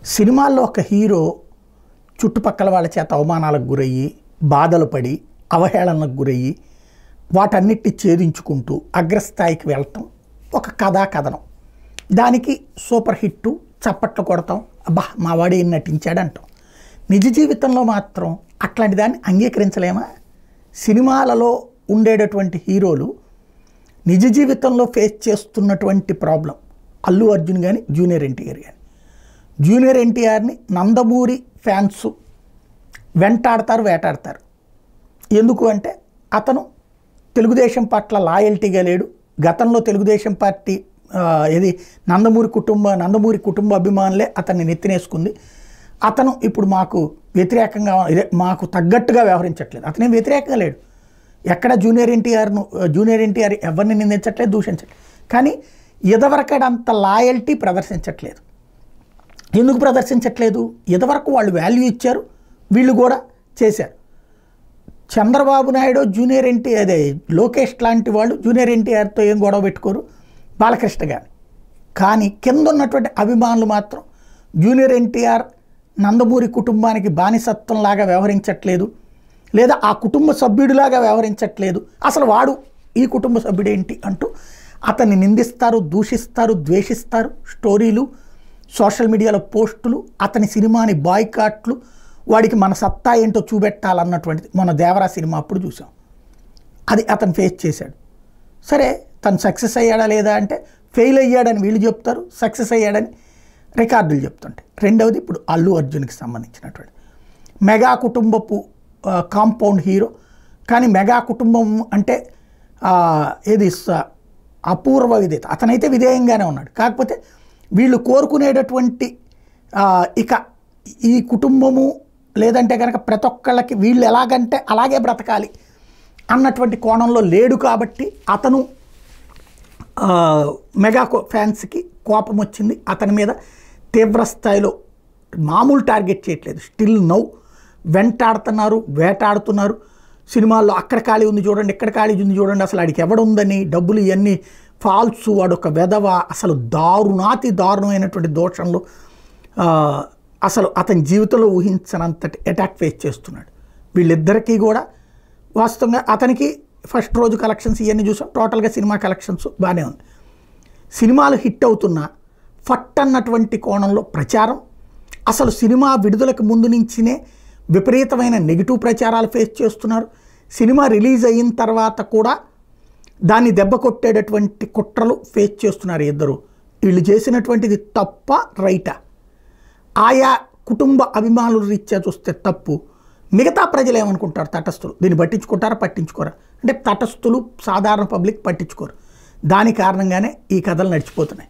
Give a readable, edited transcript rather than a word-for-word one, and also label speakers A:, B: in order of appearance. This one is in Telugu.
A: సినిమాల్లో ఒక హీరో చుట్టుపక్కల వాళ్ళ చేత అవమానాలకు గురయ్యి, బాధలు పడి, అవహేళనకు గురయ్యి, వాటన్నిటిని ఛేదించుకుంటూ అగ్రస్థాయికి వెళ్ళటం ఒక కథనం. దానికి సూపర్ హిట్టు, చప్పట్లు కొడతాం, అబ్బా మా వాడు ఏం నటించాడు అంటాం. నిజ జీవితంలో మాత్రం అట్లాంటి దాన్ని అంగీకరించలేమా? సినిమాలలో ఉండేటటువంటి హీరోలు నిజ జీవితంలో ఫేస్ చేస్తున్నటువంటి ప్రాబ్లం. అల్లు అర్జున్ కానీ, జూనియర్ ఎన్టీఆర్ కానీ. జూనియర్ ఎన్టీఆర్ని నందమూరి ఫ్యాన్స్ వెంటాడతారు, వేటాడతారు. ఎందుకు అంటే అతను తెలుగుదేశం పట్ల లాయల్టీగా లేడు. గతంలో తెలుగుదేశం పార్టీ నందమూరి కుటుంబ అభిమానులే అతన్ని నెత్తినేసుకుంది. అతను ఇప్పుడు మాకు వ్యతిరేకంగా, మాకు తగ్గట్టుగా వ్యవహరించట్లేదు. అతనేం వ్యతిరేకంగా లేడు. ఎక్కడ జూనియర్ ఎన్టీఆర్ ఎవరిని నిందించట్లేదు, దూషించట్లేదు. కానీ ఇదివరకడంత లాయల్టీ ప్రదర్శించట్లేదు. ఎందుకు ప్రదర్శించట్లేదు? ఇదివరకు వాళ్ళు వాల్యూ ఇచ్చారు, వీళ్ళు కూడా చేశారు. చంద్రబాబు నాయుడు, జూనియర్ ఎన్టీఆర్, లోకేష్ లాంటి వాళ్ళు జూనియర్ ఎన్టీఆర్తో ఏం గొడవ పెట్టుకోరు, బాలకృష్ణ గాని. కానీ కింద ఉన్నటువంటి అభిమానులు మాత్రం జూనియర్ ఎన్టీఆర్ నందమూరి కుటుంబానికి బానిసత్వంలాగా వ్యవహరించట్లేదు, లేదా ఆ కుటుంబ సభ్యుడిలాగా వ్యవహరించట్లేదు, అసలు వాడు ఈ కుటుంబ సభ్యుడేంటి అంటూ అతన్ని నిందిస్తారు, దూషిస్తారు, ద్వేషిస్తారు. స్టోరీలు, సోషల్ మీడియాలో పోస్టులు, అతని సినిమాని బాయ్కాట్లు, వాడికి మన సత్తా ఏంటో చూపెట్టాలన్నటువంటిది మన దేవరా సినిమా అప్పుడు చూసాం. అది అతను ఫేస్ చేశాడు. సరే, తను సక్సెస్ అయ్యాడా లేదా అంటే ఫెయిల్ అయ్యాడని వీళ్ళు చెప్తారు, సక్సెస్ అయ్యాడని రికార్డులు చెప్తుంటాయి. రెండవది ఇప్పుడు అల్లు అర్జున్కి సంబంధించినటువంటి మెగా కుటుంబపు కాంపౌండ్ హీరో. కానీ మెగా కుటుంబం అంటే ఏది అపూర్వ విధేయత. అతనైతే విధేయంగానే ఉన్నాడు. కాకపోతే వీళ్ళు కోరుకునేటటువంటి ఇక ఈ కుటుంబము లేదంటే కనుక ప్రతి ఒక్కళ్ళకి వీళ్ళు ఎలాగంటే అలాగే బ్రతకాలి అన్నటువంటి కోణంలో లేడు. కాబట్టి అతను మెగా ఫ్యాన్స్కి కోపం వచ్చింది. అతని మీద తీవ్ర స్థాయిలో మామూలు టార్గెట్ చేయట్లేదు, స్టిల్ నౌ వెంటాడుతున్నారు, వేటాడుతున్నారు. సినిమాల్లో అక్కడ ఖాళీ ఉంది చూడండి, ఇక్కడ ఖాళీ ఉంది చూడండి, అసలు ఆడికి ఎవడుందని, డబ్బులు ఇవన్నీ ఫాల్స్, వాడు ఒక వెధవ, అసలు దారుణమైనటువంటి దోషంలో అసలు అతని జీవితంలో ఊహించనంతటి అటాక్ ఫేస్ చేస్తున్నాడు. వీళ్ళిద్దరికీ కూడా వాస్తవంగా అతనికి ఫస్ట్ రోజు కలెక్షన్స్ ఇవన్నీ చూసాం. టోటల్గా సినిమా కలెక్షన్స్ బాగానే ఉంది. సినిమాలు హిట్ అవుతున్నా ఫట్ అన్నటువంటి కోణంలో ప్రచారం, అసలు సినిమా విడుదలకు ముందు నుంచినే విపరీతమైన నెగిటివ్ ప్రచారాలు ఫేస్ చేస్తున్నారు. సినిమా రిలీజ్ అయిన తర్వాత కూడా దాన్ని దెబ్బ కొట్టేటటువంటి కుట్రలు ఫేస్ చేస్తున్నారు ఇద్దరు. వీళ్ళు చేసినటువంటిది తప్ప రైటా? ఆయా కుటుంబ అభిమానుల రీత్యా చూస్తే తప్పు. మిగతా ప్రజలు ఏమనుకుంటారు? తటస్థులు దీన్ని పట్టించుకుంటారా, పట్టించుకోరా అంటే తటస్థులు, సాధారణ పబ్లిక్ పట్టించుకోరు. దాని కారణంగానే ఈ కథలు నడిచిపోతున్నాయి.